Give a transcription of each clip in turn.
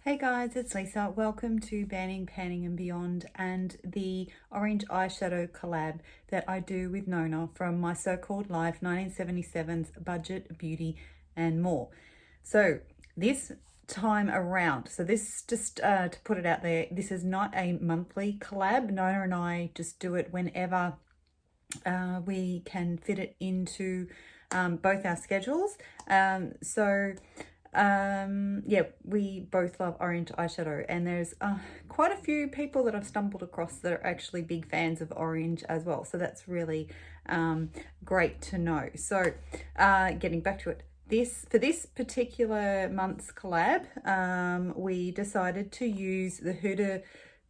Hey guys, it's Lisa. Welcome to Banning, Panning and Beyond and the orange eyeshadow collab that I do with Nona from my so-called life 1977's Budget, Beauty and More. So this time around, so this just to put it out there, this is not a monthly collab. Nona and I just do it whenever we can fit it into both our schedules. Yeah, we both love orange eyeshadow, and there's quite a few people that I've stumbled across that are actually big fans of orange as well, so that's really great to know. So getting back to it, for this particular month's collab, we decided to use the Huda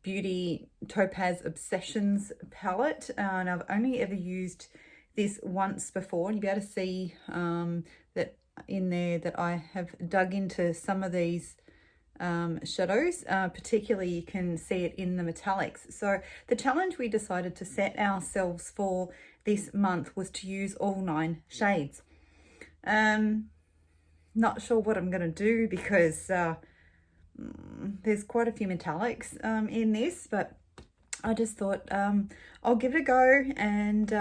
Beauty Topaz Obsessions palette, and I've only ever used this once before, and you'll be able to see that in there that I have dug into some of these shadows. Particularly you can see it in the metallics. So the challenge we decided to set ourselves for this month was to use all 9 shades. Not sure what I'm going to do because there's quite a few metallics in this, but I just thought I'll give it a go, and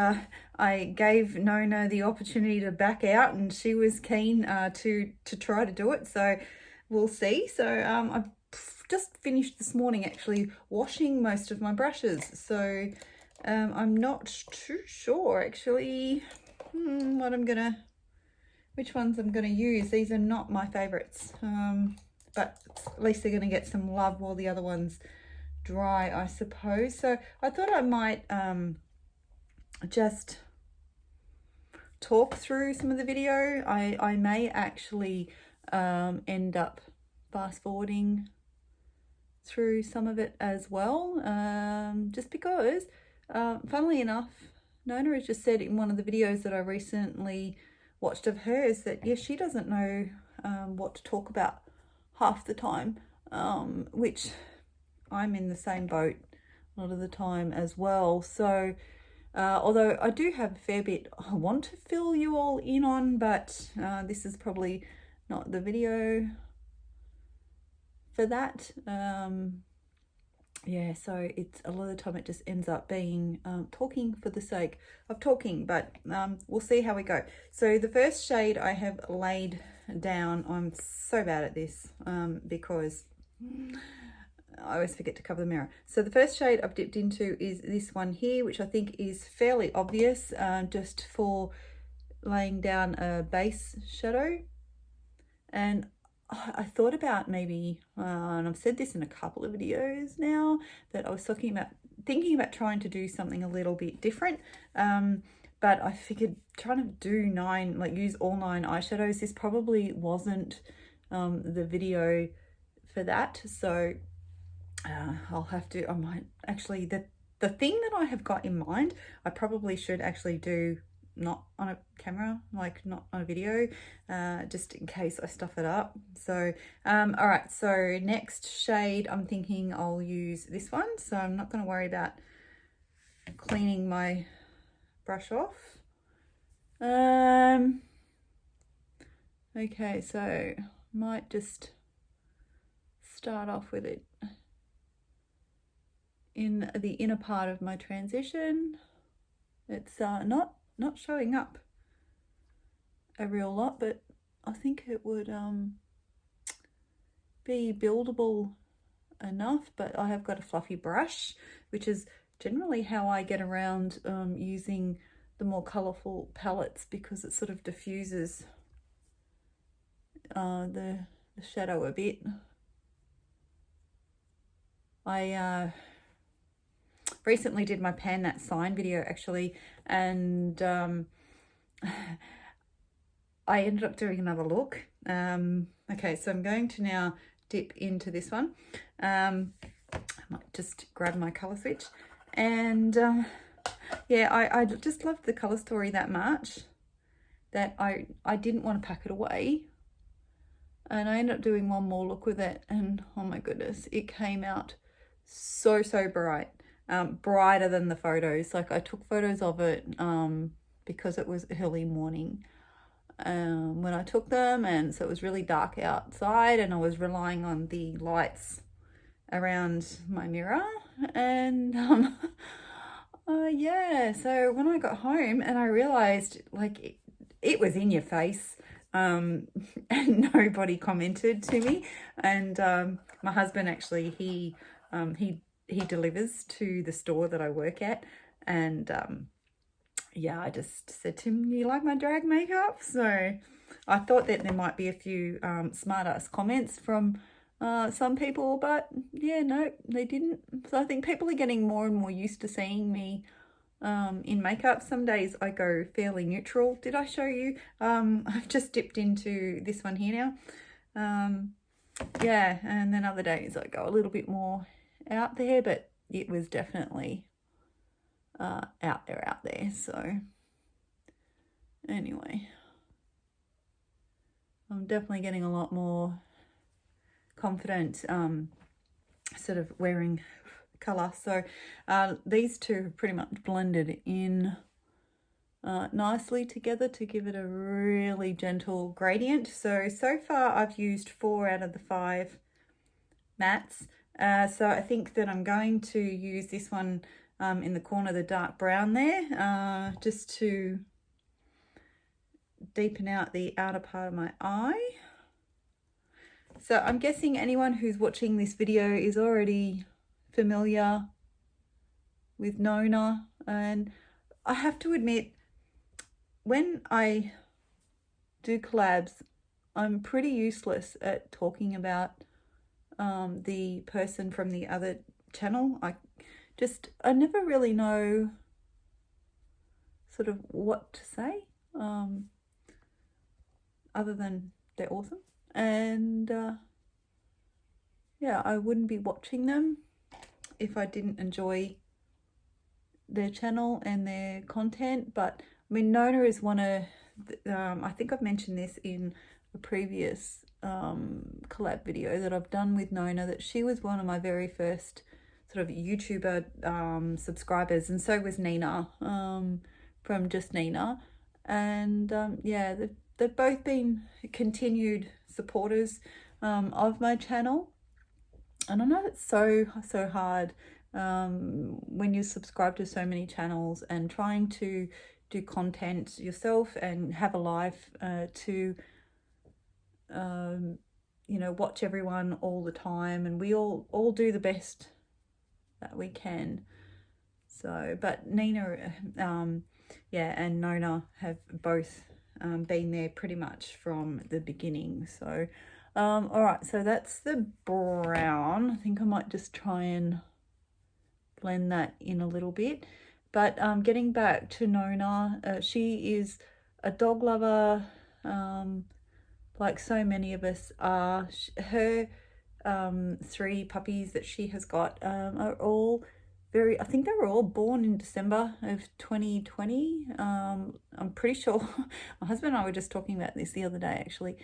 I gave Nona the opportunity to back out, and she was keen to try to do it, so we'll see. So I just finished this morning actually washing most of my brushes, so I'm not too sure actually which ones I'm gonna use. These are not my favorites, but at least they're gonna get some love while the other ones dry, I suppose. So I thought I might just talk through some of the video. I may actually end up fast forwarding through some of it as well, just because funnily enough, Nona has just said in one of the videos that I recently watched of hers that she doesn't know what to talk about half the time, which I'm in the same boat a lot of the time as well. So although I do have a fair bit I want to fill you all in on, but this is probably not the video for that. Yeah, so it's a lot of the time it just ends up being talking for the sake of talking, but we'll see how we go. So the first shade I have laid down, I'm so bad at this because I always forget to cover the mirror. So the first shade I've dipped into is this one here, which I think is fairly obvious, just for laying down a base shadow. And I thought about maybe, and I've said this in a couple of videos now, that I was thinking about trying to do something a little bit different. But I figured trying to do use all 9 eyeshadows, this probably wasn't the video for that. So I might actually, the thing that I have got in mind, I probably should actually do not on a camera, like not on a video, just in case I stuff it up. So all right, so next shade I'm thinking I'll use this one, so I'm not going to worry about cleaning my brush off. Okay, so might just start off with it in the inner part of my transition. It's not showing up a real lot, but I think it would be buildable enough. But I have got a fluffy brush, which is generally how I get around using the more colourful palettes, because it sort of diffuses the shadow a bit. I recently did my Pan That Sign video actually, and I ended up doing another look. Okay, so I'm going to now dip into this one. I might just grab my colour switch, and yeah, I just loved the colour story that much that I didn't want to pack it away, and I ended up doing one more look with it, and oh my goodness, it came out so bright. Brighter than the photos. Like I took photos of it because it was early morning, when I took them, and so it was really dark outside and I was relying on the lights around my mirror. And yeah, so when I got home and I realized, like, it was in your face, and nobody commented to me. And my husband, actually, he delivers to the store that I work at, and yeah, I just said to him, "You like my drag makeup?" So I thought that there might be a few smart-ass comments from some people, but yeah, no, they didn't. So I think people are getting more and more used to seeing me in makeup. Some days I go fairly neutral. Did I show you? I've just dipped into this one here now. Yeah, and then other days I go a little bit more out there, but it was definitely out there. So anyway, I'm definitely getting a lot more confident sort of wearing colour. So these two have pretty much blended in nicely together to give it a really gentle gradient. So far I've used 4 out of the 5 mattes. So I think that I'm going to use this one in the corner, the dark brown there, just to deepen out the outer part of my eye. So I'm guessing anyone who's watching this video is already familiar with Nona, and I have to admit, when I do collabs, I'm pretty useless at talking about the person from the other channel. I never really know sort of what to say, other than they're awesome. And yeah, I wouldn't be watching them if I didn't enjoy their channel and their content. But I mean, Nona is one of I think I've mentioned this in a previous collab video that I've done with Nona, that she was one of my very first sort of YouTuber subscribers, and so was Nina from Just Nina. And yeah, they've both been continued supporters of my channel. And I know it's so hard when you subscribe to so many channels and trying to do content yourself and have a life to you know, watch everyone all the time, and we all do the best that we can. So, but Nina yeah, and Nona have both been there pretty much from the beginning. So all right, so that's the brown. I think I might just try and blend that in a little bit. But getting back to Nona, she is a dog lover, like so many of us are. Her 3 puppies that she has got are all I think they were all born in December of 2020. I'm pretty sure, my husband and I were just talking about this the other day, actually.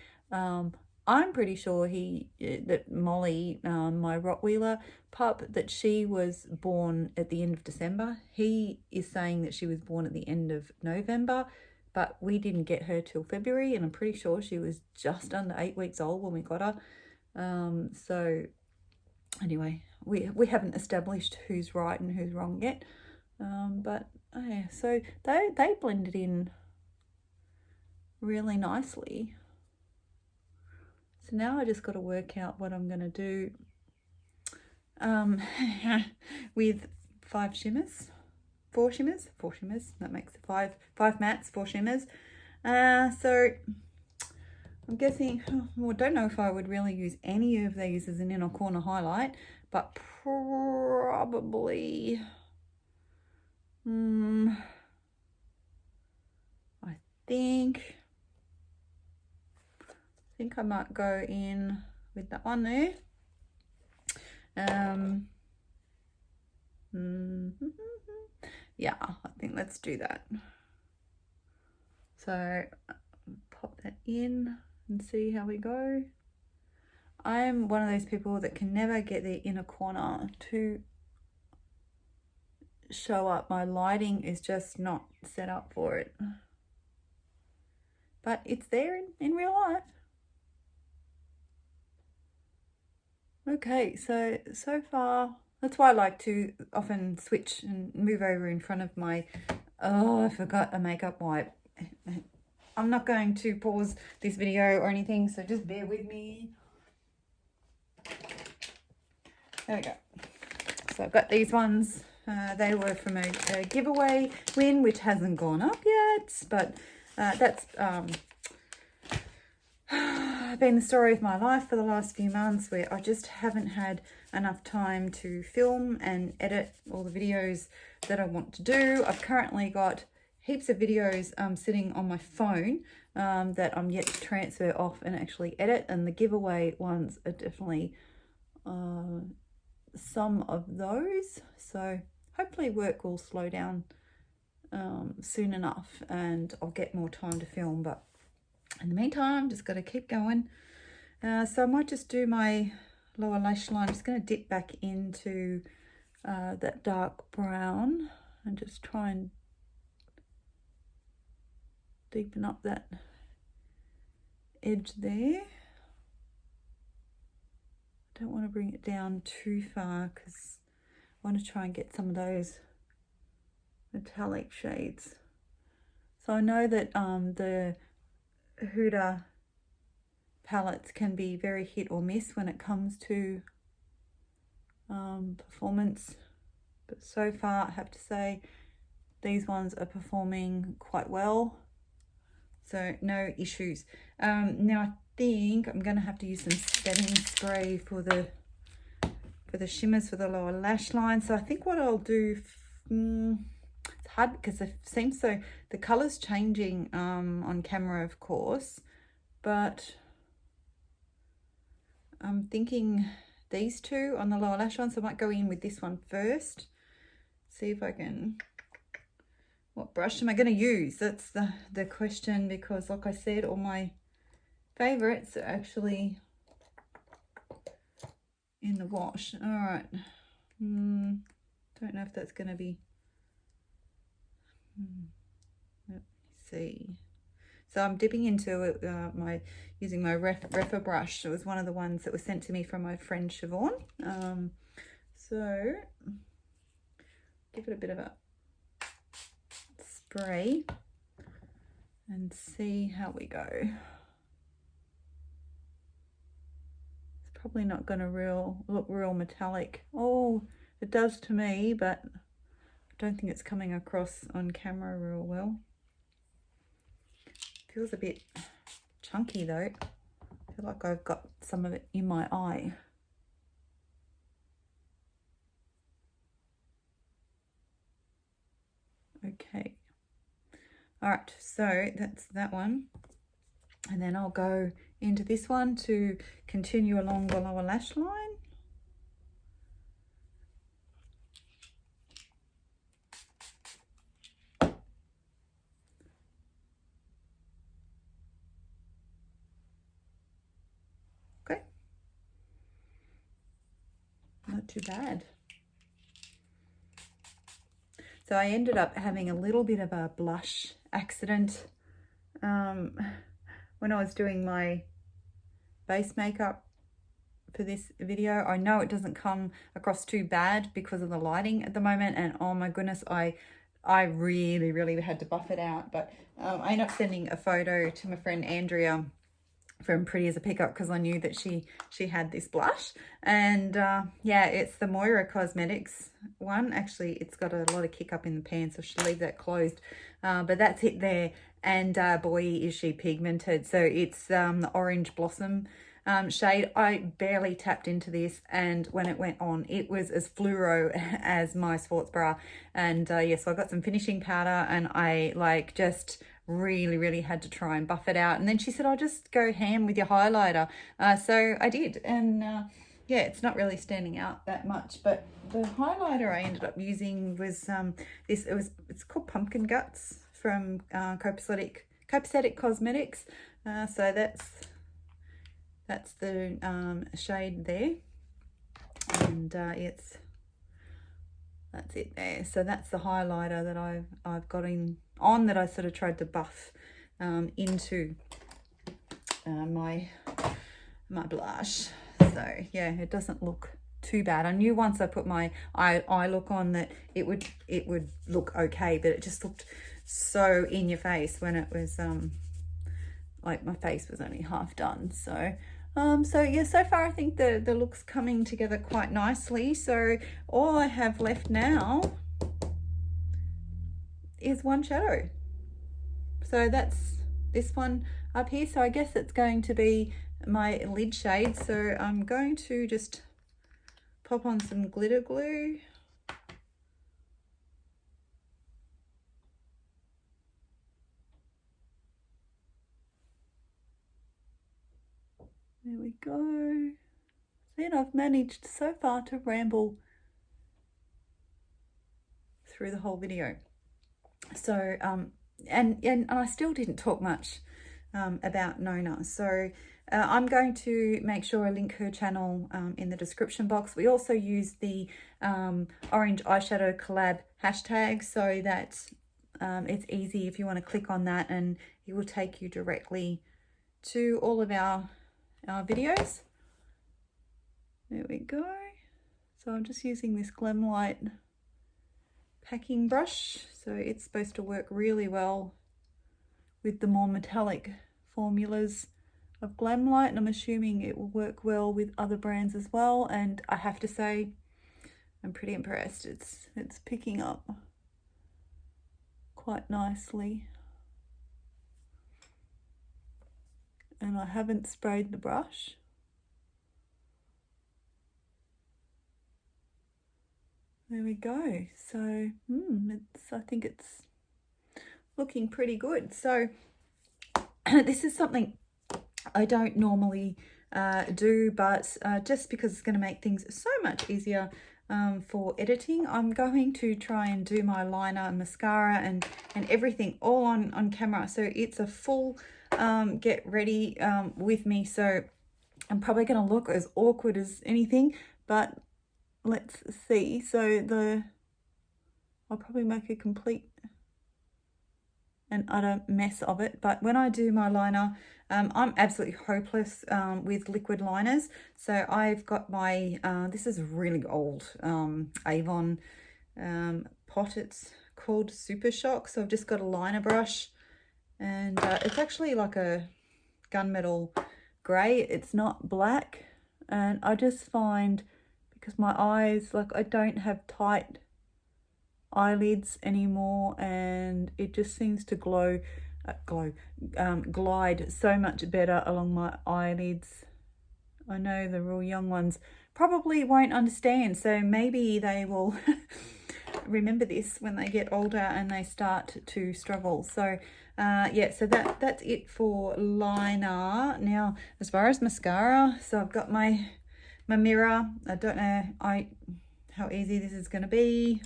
I'm pretty sure that Molly, my Rottweiler pup, that she was born at the end of December. He is saying that she was born at the end of November, but we didn't get her till February, and I'm pretty sure she was just under 8 weeks old when we got her. So anyway, we haven't established who's right and who's wrong yet. But yeah, so they blended in really nicely. So now I just got to work out what I'm going to do with 4 shimmers, that makes 5 mattes, 4 shimmers. So I'm guessing, well, I don't know if I would really use any of these as an inner corner highlight, but probably I think I might go in with that one there. Yeah, I think let's do that. So pop that in and see how we go. I'm one of those people that can never get the inner corner to show up. My lighting is just not set up for it. but it's there in real life. Okay, so far, that's why I like to often switch and move over in front of my, oh, I forgot a makeup wipe. I'm not going to pause this video or anything, so just bear with me. There we go. So I've got these ones. They were from a giveaway win, which hasn't gone up yet, but that's been the story of my life for the last few months, where I just haven't had enough time to film and edit all the videos that I want to do. I've currently got heaps of videos sitting on my phone that I'm yet to transfer off and actually edit, and the giveaway ones are definitely some of those. So hopefully work will slow down soon enough and I'll get more time to film, but in the meantime, just got to keep going. So I might just do my lower lash line. I'm just going to dip back into that dark brown and just try and deepen up that edge there. I don't want to bring it down too far because I want to try and get some of those metallic shades. So I know that the Huda palettes can be very hit or miss when it comes to performance, but so far I have to say these ones are performing quite well, so no issues. Now I think I'm going to have to use some setting spray for the shimmers for the lower lash line. So I think what I'll do, it's hard because it seems so the color's changing on camera, of course, but I'm thinking these two on the lower lash line, so I might go in with this one first, see if I can. What brush am I going to use? That's the question, because like I said, all my favorites are actually in the wash. All right, don't know if that's going to be, let me see. So I'm dipping into it, using my Refa brush. It was one of the ones that was sent to me from my friend Siobhan. So give it a bit of a spray and see how we go. It's probably not going to look real metallic. Oh, it does to me, but I don't think it's coming across on camera real well. Feels a bit chunky though. I feel like I've got some of it in my eye. Okay. All right, so that's that one. And then I'll go into this one to continue along the lower lash line. Okay. Not too bad. So I ended up having a little bit of a blush accident when I was doing my base makeup for this video. I know it doesn't come across too bad because of the lighting at the moment, and oh my goodness, I really had to buff it out. But I ended up sending a photo to my friend Andrea from Pretty as a Pickup because I knew that she had this blush, and yeah, it's the Moira Cosmetics one. Actually, it's got a lot of kick up in the pan, so I should leave that closed, but that's it there. And boy, is she pigmented. So it's the Orange Blossom shade. I barely tapped into this, and when it went on, it was as fluoro as my sports bra. And yeah, so I got some finishing powder, and I just really had to try and buff it out. And then she said, I'll just go ham with your highlighter. So I did, and yeah, it's not really standing out that much, but the highlighter I ended up using was it's called Pumpkin Guts from Copacetic Cosmetics. So that's the shade there, and that's it there. So that's the highlighter that I've got on that I sort of tried to buff into my blush. So yeah, it doesn't look too bad. I knew once I put my eye look on that it would look okay, but it just looked so in your face when it was like my face was only half done. So so yeah, so far I think the look's coming together quite nicely. So all I have left now is one shadow. So that's this one up here. So I guess it's going to be my lid shade. So I'm going to just pop on some glitter glue. There we go. Then I've managed so far to ramble through the whole video. So and I still didn't talk much about Nona. So I'm going to make sure I link her channel in the description box. We also use the orange eyeshadow collab hashtag so that it's easy if you want to click on that, and it will take you directly to all of our videos. There we go. So I'm just using this Glamlight packing brush. So it's supposed to work really well with the more metallic formulas of Glamlight, and I'm assuming it will work well with other brands as well. And I have to say, I'm pretty impressed. It's picking up quite nicely. And I haven't sprayed the brush. There we go. So I think it's looking pretty good. So this is something I don't normally do, but just because it's going to make things so much easier for editing, I'm going to try and do my liner and mascara and everything all on camera. So it's a full get ready with me. So I'm probably going to look as awkward as anything, but let's see. So I'll probably make a complete and utter mess of it. But when I do my liner, I'm absolutely hopeless with liquid liners. So I've got my, this is a really old Avon pot. It's called Super Shock. So I've just got a liner brush, and it's actually like a gunmetal grey. It's not black. And I just find, because my eyes, like, I don't have tight eyelids anymore, and it just seems to glide so much better along my eyelids. I know the real young ones probably won't understand, so maybe they will remember this when they get older and they start to struggle. So yeah, so that's it for liner. Now as far as mascara, so I've got my mirror. I don't know how easy this is going to be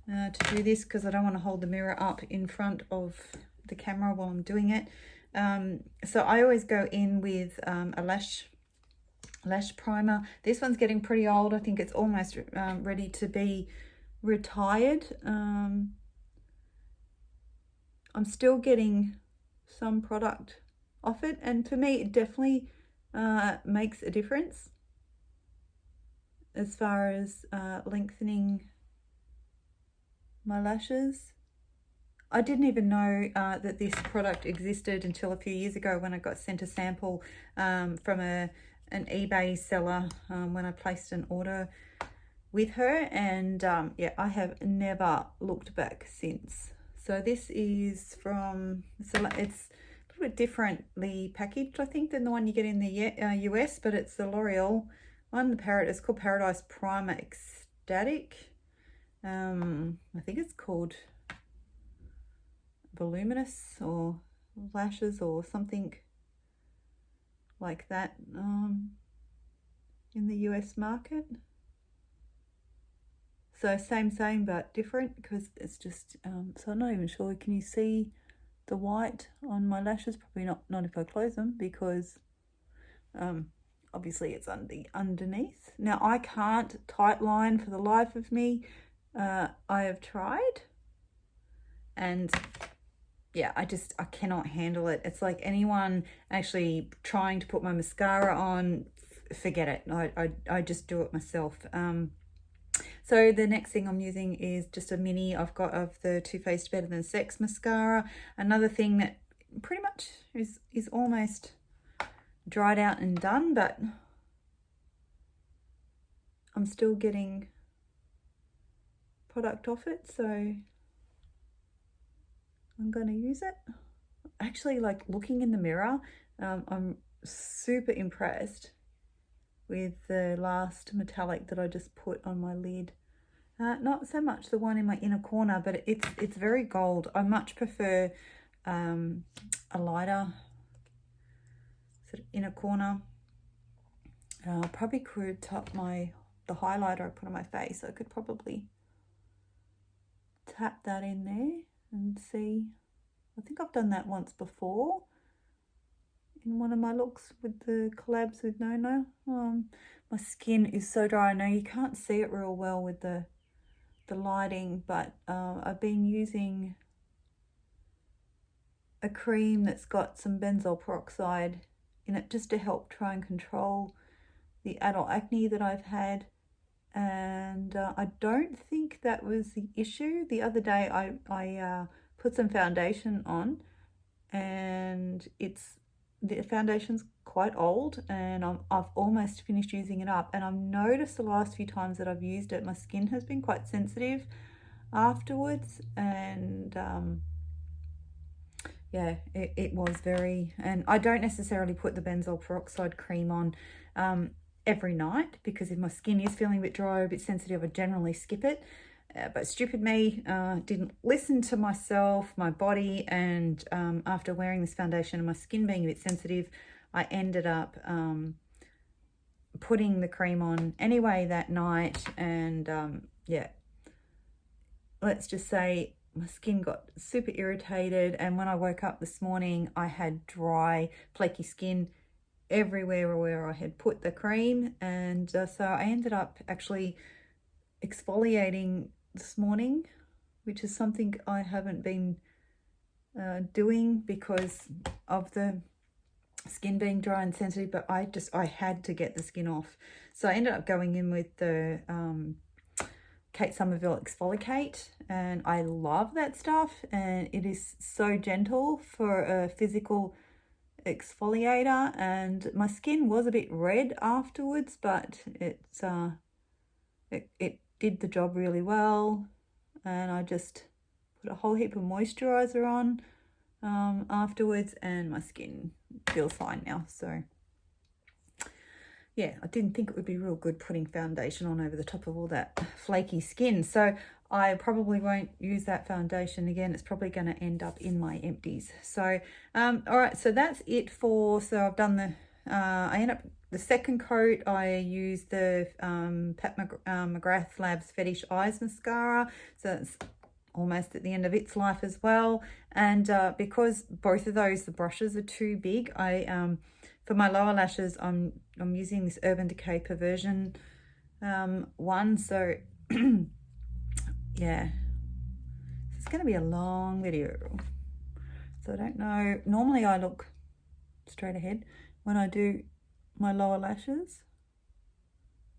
to do this, because I don't want to hold the mirror up in front of the camera while I'm doing it. So I always go in with a lash primer. This one's getting pretty old. I think it's almost ready to be retired. I'm still getting some product off it, and for me it definitely makes a difference as far as lengthening my lashes. I didn't even know that this product existed until a few years ago when I got sent a sample from an eBay seller when I placed an order with her, and yeah, I have never looked back since. So this is from, so it's a little bit differently packaged, I think, than the one you get in the US, but it's the L'Oreal one. It's called Paradise Primer Ecstatic. I think it's called Voluminous or Lashes or something like that in the US market. So same but different, because it's just so I'm not even sure. Can you see the white on my lashes? Probably not if I close them, because obviously it's underneath. Now I can't tight line for the life of me. I have tried, and yeah, I cannot handle it. It's like anyone actually trying to put my mascara on, forget it. I just do it myself. So the next thing I'm using is just a mini I've got of the Too Faced Better Than Sex mascara. Another thing that pretty much is almost dried out and done, but I'm still getting product off it, so I'm going to use it. Actually, like looking in the mirror, I'm super impressed with the last metallic that I just put on my lid. Not so much the one in my inner corner, but it's very gold. I much prefer a lighter sort of inner corner. I probably could top the highlighter I put on my face. I could probably tap that in there and see. I think I've done that once before in one of my looks with the collabs with Nona. My skin is so dry. I know you can't see it real well with the lighting, but I've been using a cream that's got some benzoyl peroxide in it just to help try and control the adult acne that I've had. And I don't think that was the issue. The other day I put some foundation on, and the foundation's quite old, and I've almost finished using it up, and I've noticed the last few times that I've used it, my skin has been quite sensitive afterwards, and yeah, it was very, and I don't necessarily put the benzoyl peroxide cream on every night, because if my skin is feeling a bit dry or a bit sensitive, I generally skip it. But stupid me, didn't listen to myself, my body, and after wearing this foundation and my skin being a bit sensitive, I ended up putting the cream on anyway that night, and yeah, let's just say my skin got super irritated, and when I woke up this morning, I had dry, flaky skin everywhere where I had put the cream, and so I ended up actually exfoliating this morning, which is something I haven't been doing because of the skin being dry and sensitive, but I had to get the skin off. So I ended up going in with the Kate Somerville Exfoliate, and I love that stuff, and it is so gentle for a physical exfoliator, and my skin was a bit red afterwards, but it did the job really well, and I just put a whole heap of moisturizer on afterwards, and my skin feels fine now. So yeah, I didn't think it would be real good putting foundation on over the top of all that flaky skin, so I probably won't use that foundation again. It's probably going to end up in my empties. So all right, so that's it for, so I've done the I end up the second coat. I use the Pat McGrath Labs Fetish Eyes mascara, so it's almost at the end of its life as well. And because both of those, the brushes are too big, I for my lower lashes I'm using this Urban Decay Perversion one. So yeah, it's going to be a long video, so I don't know. Normally I look straight ahead when I do my lower lashes,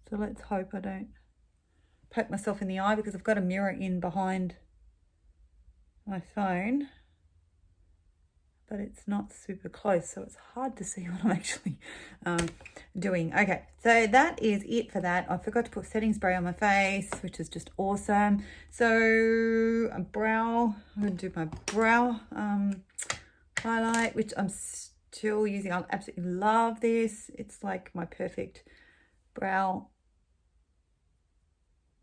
so let's hope I don't poke myself in the eye, because I've got a mirror in behind my phone, but it's not super close, so it's hard to see what I'm actually doing. Okay, so that is it for that. I forgot to put setting spray on my face, which is just awesome. So I'm going to do my brow highlight, which I'm still using. I absolutely love this. It's like my perfect brow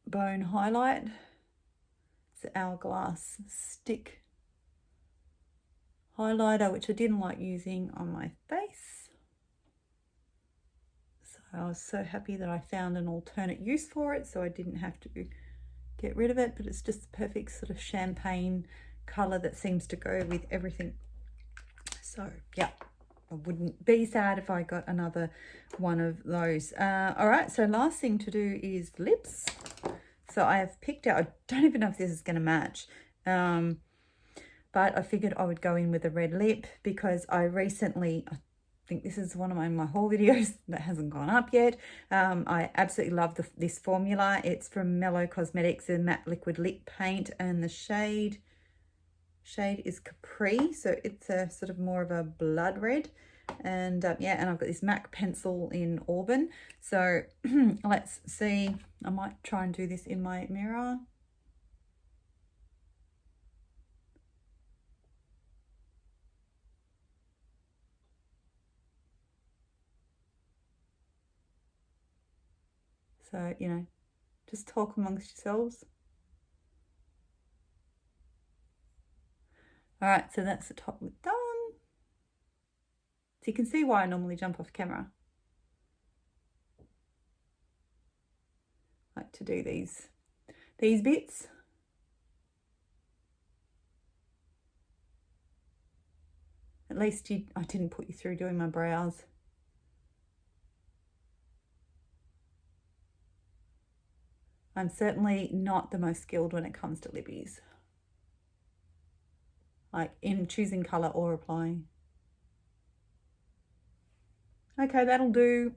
bone highlight. It's the Hourglass stick highlighter, which I didn't like using on my face, so I was so happy that I found an alternate use for it, so I didn't have to get rid of it. But it's just the perfect sort of champagne color that seems to go with everything. So yeah, I wouldn't be sad if I got another one of those. All right, so last thing to do is lips. So I have picked out, I don't even know if this is going to match, but I figured I would go in with a red lip because I recently, I think this is one of my haul videos that hasn't gone up yet. I absolutely love this formula. It's from Mellow Cosmetics, a matte liquid lip paint, and the shade is Capri, so it's a sort of more of a blood red. And yeah, and I've got this MAC pencil in Auburn. So let's see. I might try and do this in my mirror. So, you know, just talk amongst yourselves. All right, so that's the top lip done. So you can see why I normally jump off camera. I like to do these bits. At least I didn't put you through doing my brows. I'm certainly not the most skilled when it comes to lippies, like in choosing colour or applying. Okay, that'll do.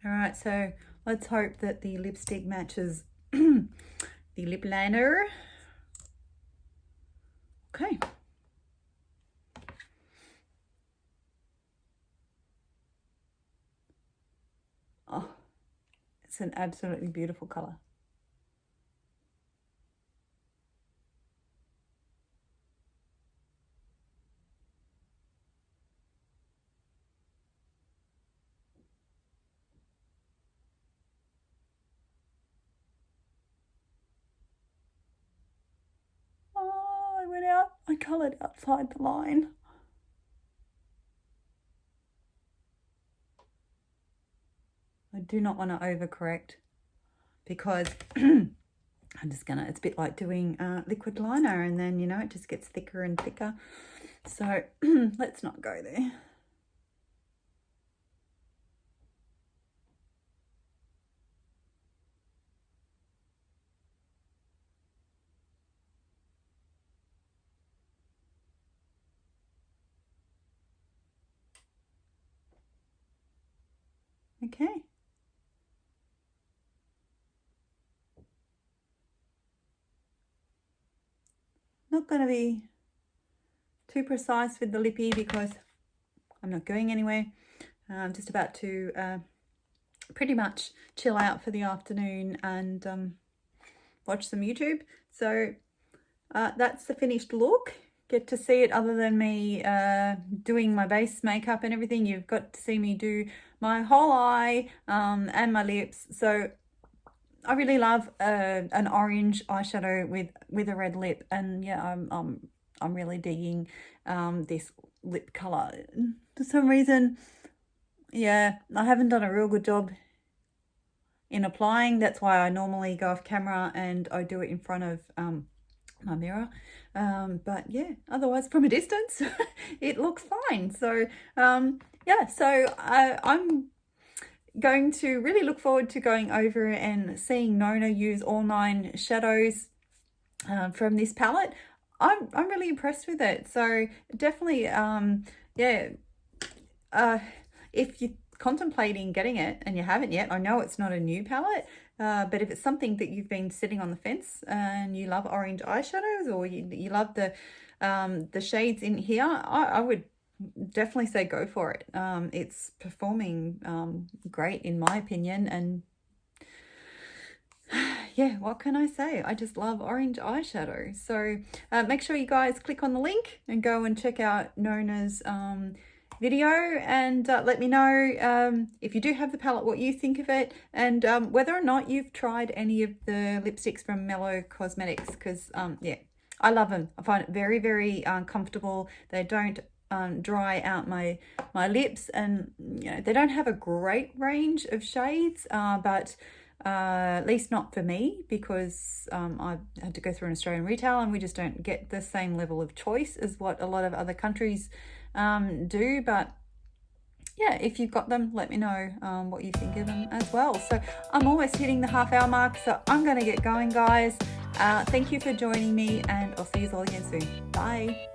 All right, so let's hope that the lipstick matches the lip liner. Okay. Oh, it's an absolutely beautiful colour. Oh, I went out. I coloured outside the line. I do not want to overcorrect because I'm just gonna, it's a bit like doing liquid liner, and then, you know, it just gets thicker and thicker. So let's not go there. Okay. Not going to be too precise with the lippy because I'm not going anywhere. I'm just about to pretty much chill out for the afternoon and watch some YouTube. So that's the finished look. Get to see it other than me doing my base makeup and everything. You've got to see me do my whole eye and my lips. So I really love an orange eyeshadow with a red lip, and yeah, I'm really digging this lip color. For some reason, yeah, I haven't done a real good job in applying. That's why I normally go off camera and I do it in front of my mirror. But yeah, otherwise from a distance, it looks fine. So yeah, so I'm going to really look forward to going over and seeing Nona use all 9 shadows from this palette. I'm really impressed with it. So definitely, yeah, if you're contemplating getting it and you haven't yet, I know it's not a new palette, but if it's something that you've been sitting on the fence and you love orange eyeshadows, or you love the shades in here, I would definitely say go for it. It's performing great in my opinion, and yeah, what can I say? I just love orange eyeshadow. So make sure you guys click on the link and go and check out Nona's video, and let me know if you do have the palette, what you think of it, and whether or not you've tried any of the lipsticks from Mellow Cosmetics, because yeah, I love them. I find it very, very comfortable. They don't dry out my lips, and you know, they don't have a great range of shades, but at least not for me, because I had to go through an Australian retail and we just don't get the same level of choice as what a lot of other countries do. But yeah, if you've got them, let me know what you think of them as well. So I'm almost hitting the half-hour mark, so I'm going to get going, guys. Thank you for joining me, and I'll see you all again soon. Bye.